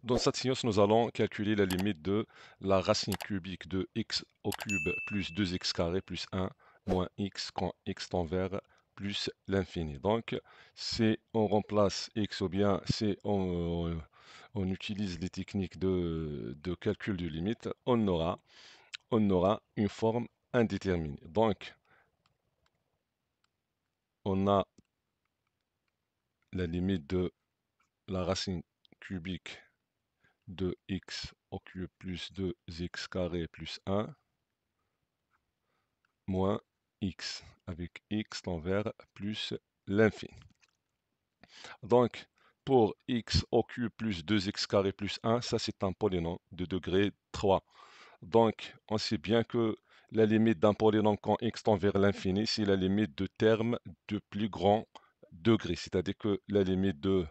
Dans cette séance, nous allons calculer la limite de la racine cubique de x au cube plus 2x carré plus 1 moins x quand x tend vers plus l'infini. Donc, si on remplace x ou bien si on utilise les techniques de calcul de limite, on aura une forme indéterminée. Donc, on a la limite de la racine cubique de x au cube plus 2x carré plus 1 moins x, avec x tend vers plus l'infini. Donc, pour x au cube plus 2x carré plus 1, ça c'est un polynôme de degré 3. Donc, on sait bien que la limite d'un polynôme quand x tend vers l'infini, c'est la limite de terme de plus grand degré. C'est-à-dire que la limite de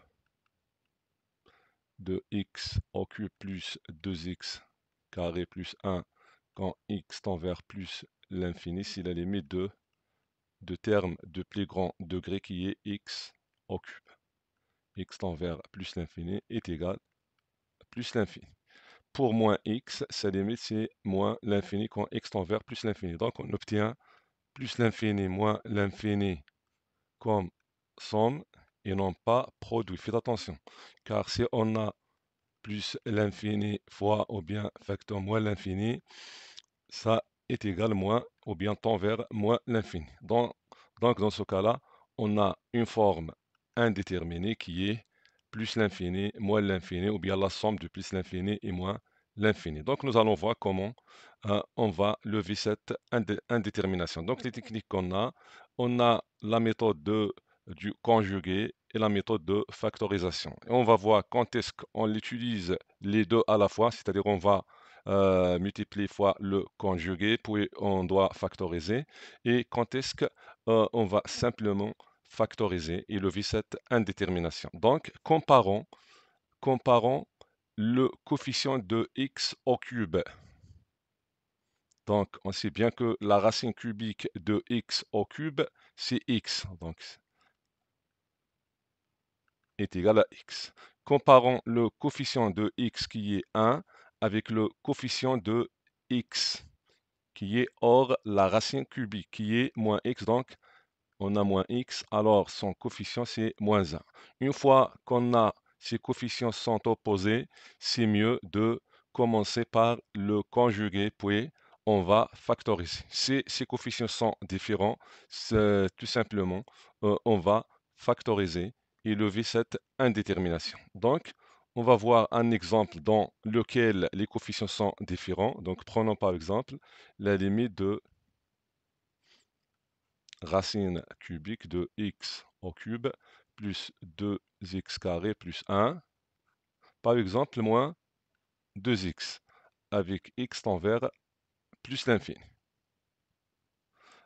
x au cube plus 2x carré plus 1 quand x tend vers plus l'infini, c'est la limite de terme de plus grand degré qui est x au cube. X tend vers plus l'infini est égal à plus l'infini. Pour moins x, sa limite c'est moins l'infini quand x tend vers plus l'infini. Donc on obtient plus l'infini moins l'infini comme somme et non pas produit. Faites attention, car si on a plus l'infini fois ou bien facteur moins l'infini, ça est égal moins ou bien tend vers moins l'infini. Donc dans ce cas-là, on a une forme indéterminée qui est plus l'infini, moins l'infini, ou bien la somme de plus l'infini et moins l'infini. Donc nous allons voir comment on va lever cette indétermination. Donc les techniques on a la méthode du conjugué et la méthode de factorisation. Et on va voir quand est-ce qu'on utilise les deux à la fois, c'est-à-dire on va multiplier fois le conjugué, puis on doit factoriser. Et quand est-ce qu'on va simplement factoriser et lever cette indétermination. Donc, comparons le coefficient de x au cube. Donc, on sait bien que la racine cubique de x au cube, c'est x. Donc, est égal à x. Comparons le coefficient de x qui est 1 avec le coefficient de x qui est hors la racine cubique, qui est moins x, donc on a moins x, alors son coefficient c'est moins 1. Une fois qu'on a ces coefficients sont opposés, c'est mieux de commencer par le conjugué, puis on va factoriser. Si ces coefficients sont différents, tout simplement, on va factoriser et lever cette indétermination. Donc, on va voir un exemple dans lequel les coefficients sont différents. Donc, prenons par exemple la limite de racine cubique de x au cube plus 2x carré plus 1, par exemple moins 2x, avec x tend vers plus l'infini.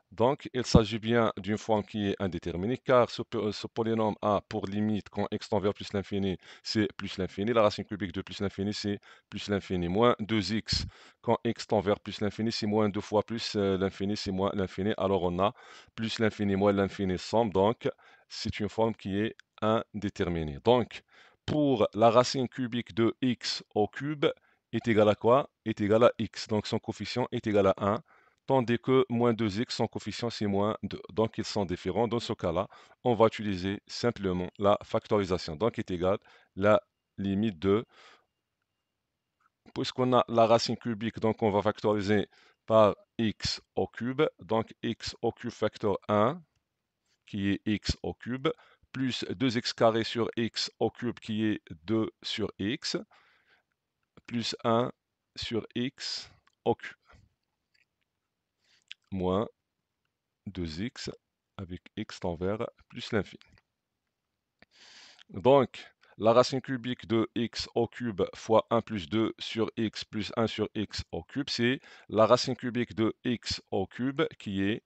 Donc, il s'agit bien d'une forme qui est indéterminée, car ce polynôme a pour limite, quand x tend vers plus l'infini, c'est plus l'infini. La racine cubique de plus l'infini, c'est plus l'infini. Moins 2x, quand x tend vers plus l'infini, c'est moins 2 fois plus l'infini, c'est moins l'infini. Alors, on a plus l'infini, moins l'infini, somme. Donc, c'est une forme qui est indéterminée. Donc, pour la racine cubique de x au cube, est égal à quoi? Est égal à x. Donc, son coefficient est égal à 1. Tandis que moins 2x, son coefficient c'est moins 2. Donc ils sont différents. Dans ce cas-là, on va utiliser simplement la factorisation. Donc est égal la limite de, puisqu'on a la racine cubique, donc on va factoriser par x au cube. Donc x au cube facteur 1, qui est x au cube, plus 2x carré sur x au cube, qui est 2 sur x, plus 1 sur x au cube, moins 2x avec x tend vers plus l'infini. Donc, la racine cubique de x au cube fois 1 plus 2 sur x plus 1 sur x au cube, c'est la racine cubique de x au cube qui est,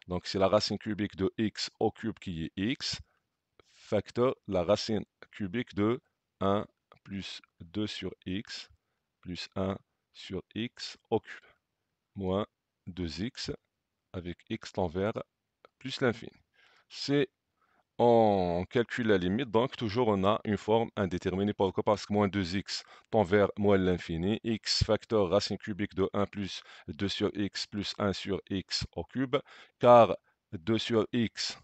donc c'est la racine cubique de x au cube qui est x, facteur la racine cubique de 1 plus 2 sur x plus 1 sur x au cube, moins 2x avec x tend vers plus l'infini. C'est On calcule la limite, donc toujours on a une forme indéterminée. Pourquoi? Parce que moins 2x tend vers moins l'infini. X facteur racine cubique de 1 plus 2 sur x plus 1 sur x au cube. Car 2 sur x,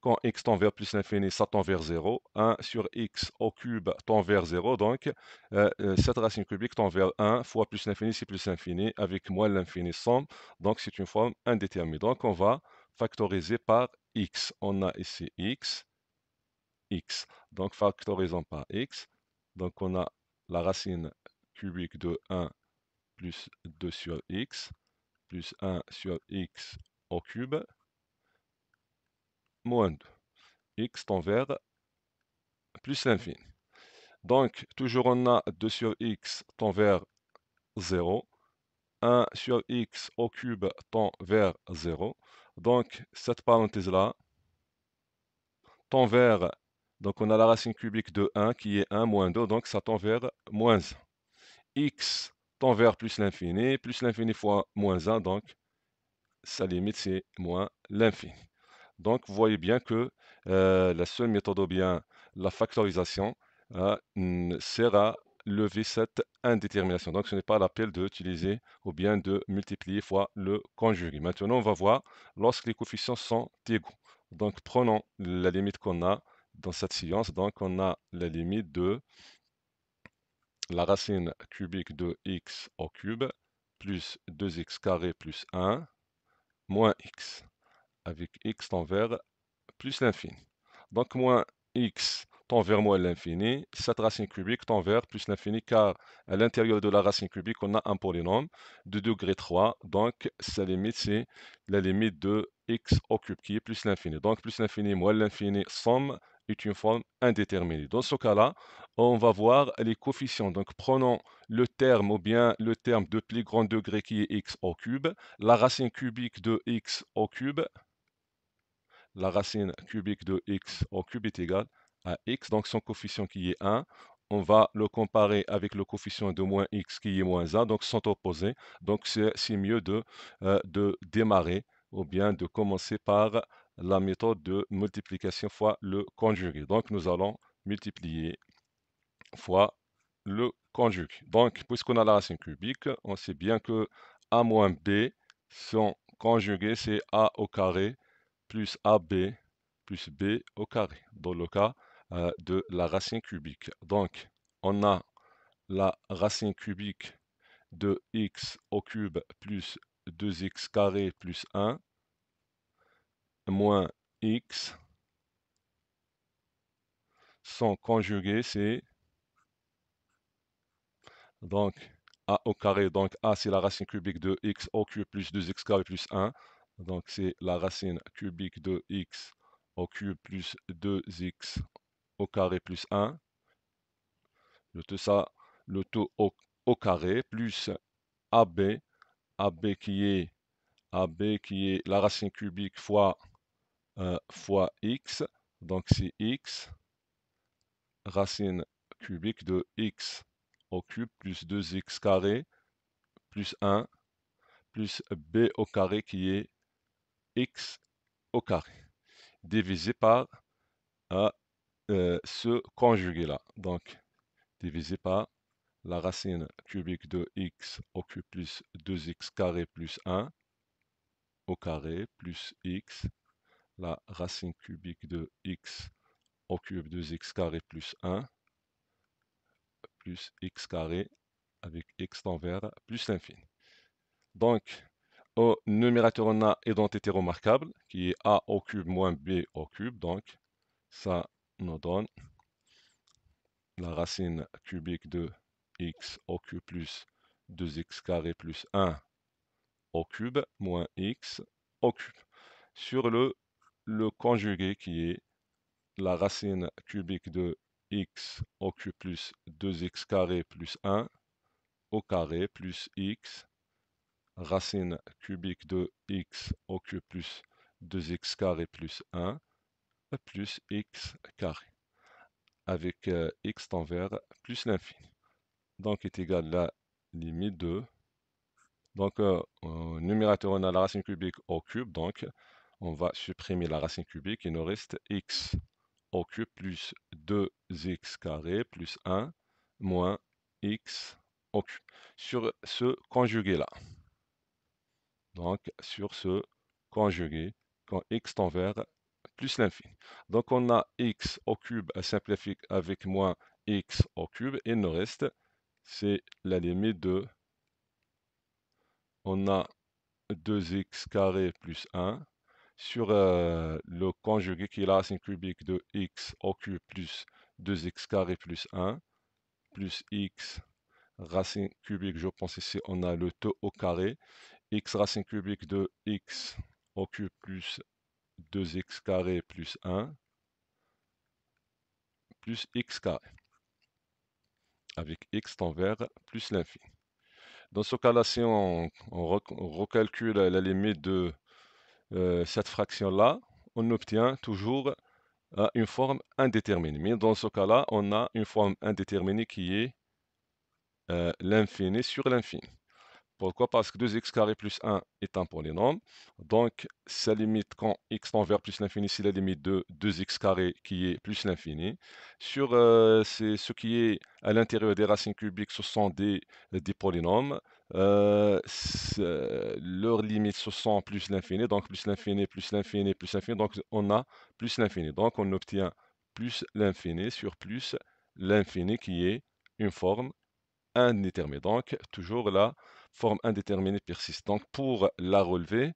quand x tend vers plus l'infini, ça tend vers 0. 1 sur x au cube tend vers 0. Donc, cette racine cubique tend vers 1 fois plus l'infini, c'est plus l'infini, avec moins l'infini somme. Donc, c'est une forme indéterminée. Donc, on va factoriser par x. On a ici x, x. Donc, factorisons par x. Donc, on a la racine cubique de 1 plus 2 sur x, plus 1 sur x au cube, moins 2. X tend vers plus l'infini. Donc, toujours on a 2 sur x tend vers 0. 1 sur x au cube tend vers 0. Donc, cette parenthèse-là tend vers, donc on a la racine cubique de 1 qui est 1 moins 2, donc ça tend vers moins 1. X tend vers plus l'infini fois moins 1, donc sa limite c'est moins l'infini. Donc vous voyez bien que la seule méthode ou bien la factorisation sert à lever cette indétermination. Donc ce n'est pas l'appel d'utiliser ou bien de multiplier fois le conjugué. Maintenant on va voir lorsque les coefficients sont égaux. Donc prenons la limite qu'on a dans cette science. Donc on a la limite de la racine cubique de x au cube plus 2x carré plus 1 moins x, avec x tend vers plus l'infini. Donc moins x tend vers moins l'infini, cette racine cubique tend vers plus l'infini car à l'intérieur de la racine cubique, on a un polynôme de degré 3. Donc sa limite, c'est la limite de x au cube qui est plus l'infini. Donc plus l'infini moins l'infini, somme est une forme indéterminée. Dans ce cas-là, on va voir les coefficients. Donc prenons le terme ou bien le terme de plus grand degré qui est x au cube, la racine cubique de x au cube, la racine cubique de x au cube est égale à x, donc son coefficient qui est 1. On va le comparer avec le coefficient de moins x qui est moins 1, donc sont opposés. Donc c'est mieux de démarrer ou bien de commencer par la méthode de multiplication fois le conjugué. Donc nous allons multiplier fois le conjugué. Donc puisqu'on a la racine cubique, on sait bien que a moins b, son conjugué c'est a au carré plus AB plus B au carré, dans le cas de la racine cubique. Donc, on a la racine cubique de x au cube plus 2x carré plus 1 moins x. Son conjugué, c'est donc a au carré. Donc, a, c'est la racine cubique de x au cube plus 2x carré plus 1. Donc, c'est la racine cubique de x au cube plus 2x au carré plus 1. Ça, le tout au carré, plus AB, AB qui est, AB qui est la racine cubique fois, fois x, donc c'est x, racine cubique de x au cube plus 2x carré plus 1, plus b au carré qui est x au carré, divisé par ce conjugué-là. Donc, divisé par la racine cubique de x au cube plus 2x carré plus 1 au carré plus x, la racine cubique de x au cube 2x carré plus 1 plus x carré avec x tend vers plus l'infini. Donc, au numérateur, on a identité remarquable qui est a au cube moins b au cube. Donc, ça nous donne la racine cubique de x au cube plus 2x carré plus 1 au cube moins x au cube. Sur le conjugué qui est la racine cubique de x au cube plus 2x carré plus 1 au carré plus x, racine cubique de x au cube plus 2x carré plus 1 plus x carré, avec x tend vers plus l'infini. Donc est égal à la limite de, donc au numérateur on a la racine cubique au cube, donc on va supprimer la racine cubique, il nous reste x au cube plus 2x carré plus 1 moins x au cube. Sur ce conjugué-là, donc sur ce conjugué, quand x tend vers plus l'infini. Donc on a x au cube à simplifier avec moins x au cube, et il nous reste, c'est la limite de, on a 2x carré plus 1 sur le conjugué qui est la racine cubique de x au cube plus 2x carré plus 1 plus x racine cubique, je pense ici on a le 2 au carré, x racine cubique de x au cube plus 2x carré plus 1 plus x carré, avec x tend vers plus l'infini. Dans ce cas-là, si on recalcule la limite de cette fraction-là, on obtient toujours une forme indéterminée. Mais dans ce cas-là, on a une forme indéterminée qui est l'infini sur l'infini. Pourquoi? Parce que 2x carré plus 1 est un polynôme. Donc, sa limite quand x tend vers plus l'infini, c'est la limite de 2x carré qui est plus l'infini. Sur ce qui est à l'intérieur des racines cubiques, ce sont des polynômes. Leurs limites, ce sont plus l'infini. Donc, plus l'infini, plus l'infini, plus l'infini. Donc, on a plus l'infini. Donc, on obtient plus l'infini sur plus l'infini qui est une forme indéterminée. Donc, toujours la forme indéterminée persiste. Donc, pour la relever,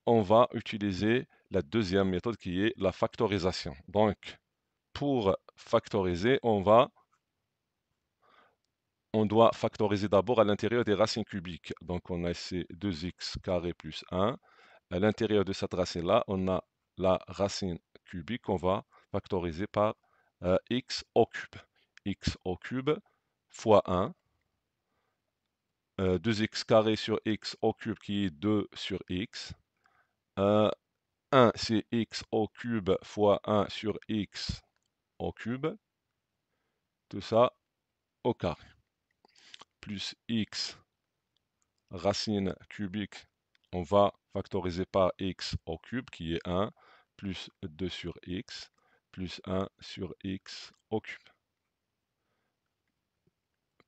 on va utiliser la deuxième méthode qui est la factorisation. Donc, pour factoriser, on doit factoriser d'abord à l'intérieur des racines cubiques. Donc, on a ici 2x carré plus 1. À l'intérieur de cette racine-là, on a la racine cubique qu'on va factoriser par x au cube. X au cube fois 1. 2x carré sur x au cube qui est 2 sur x. 1 c'est x au cube fois 1 sur x au cube. Tout ça au carré. Plus x racine cubique, on va factoriser par x au cube qui est 1 plus 2 sur x plus 1 sur x au cube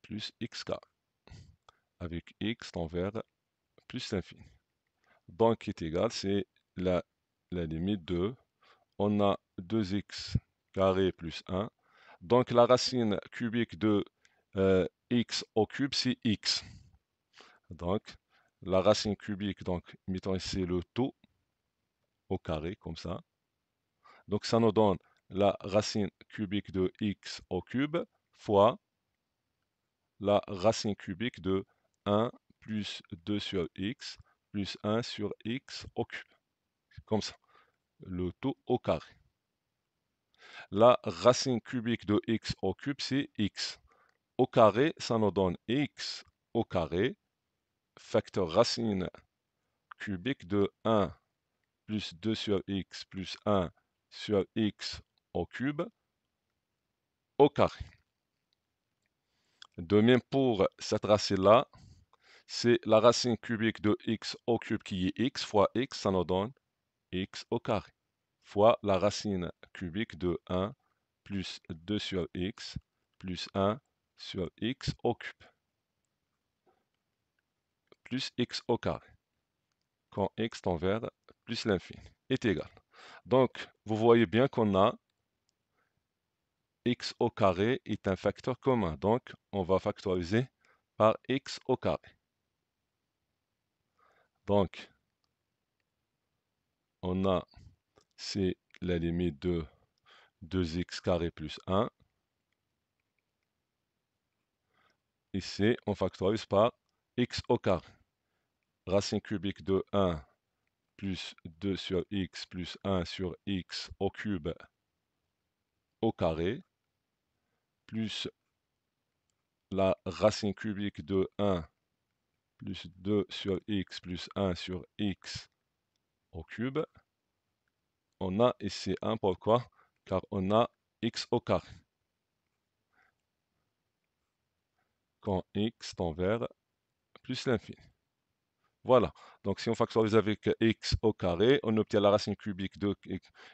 plus x carré avec x tend vers plus l'infini. Donc qui est égal, c'est la limite de, on a 2x carré plus 1. Donc la racine cubique de x au cube, c'est x. Donc la racine cubique, donc mettons ici le tout au carré, comme ça. Donc ça nous donne la racine cubique de x au cube fois la racine cubique de 1 plus 2 sur x plus 1 sur x au cube. Comme ça, le tout au carré. La racine cubique de x au cube, c'est x. Au carré, ça nous donne x au carré, facteur racine cubique de 1 plus 2 sur x plus 1 sur x au cube au carré. De même pour cette racine-là, c'est la racine cubique de x au cube qui est x fois x, ça nous donne x au carré, fois la racine cubique de 1 plus 2 sur x plus 1 sur x au cube plus x au carré, quand x tend vers plus l'infini, est égal. Donc, vous voyez bien qu'on a x au carré est un facteur commun. Donc, on va factoriser par x au carré. Donc, on a, c'est la limite de 2x carré plus 1. Ici, on factorise par x au carré. Racine cubique de 1 plus 2 sur x plus 1 sur x au cube au carré, plus la racine cubique de 1 plus 2 sur x plus 1 sur x au cube. On a ici 1, pourquoi? Car on a x au carré. Quand x tend vers plus l'infini. Voilà. Donc, si on factorise avec x au carré, on obtient la racine cubique de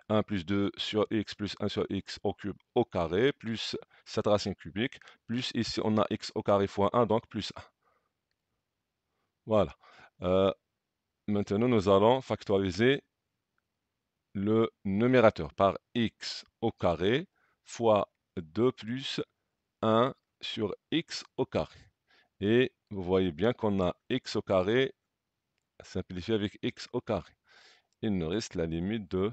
1 plus 2 sur x plus 1 sur x au cube au carré, plus cette racine cubique, plus ici on a x au carré fois 1, donc plus 1. Voilà. Euh, Maintenant, nous allons factoriser le numérateur par x au carré fois 2 plus 1 sur x au carré. Et vous voyez bien qu'on a x au carré simplifié avec x au carré. Il nous reste la limite de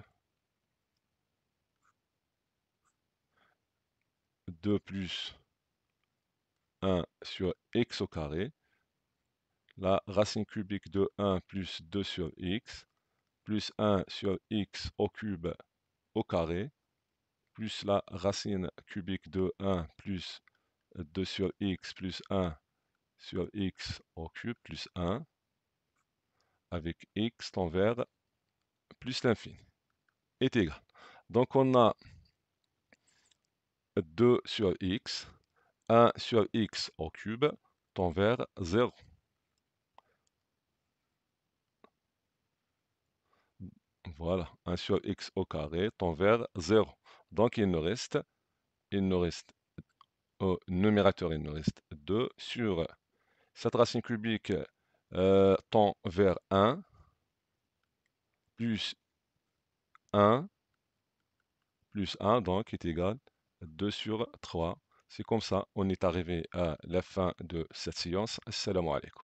2 plus 1 sur x au carré, la racine cubique de 1 plus 2 sur x, plus 1 sur x au cube au carré, plus la racine cubique de 1 plus 2 sur x plus 1 sur x au cube plus 1, avec x tend vers plus l'infini, est égal. Donc on a 2 sur x, 1 sur x au cube tend vers 0. Voilà, 1 sur x au carré tend vers 0. Donc il nous reste au numérateur, il nous reste 2 sur cette racine cubique tend vers 1, plus 1, plus 1, donc est égal à 2 sur 3. C'est comme ça, on est arrivé à la fin de cette séance. Assalamu alaikum.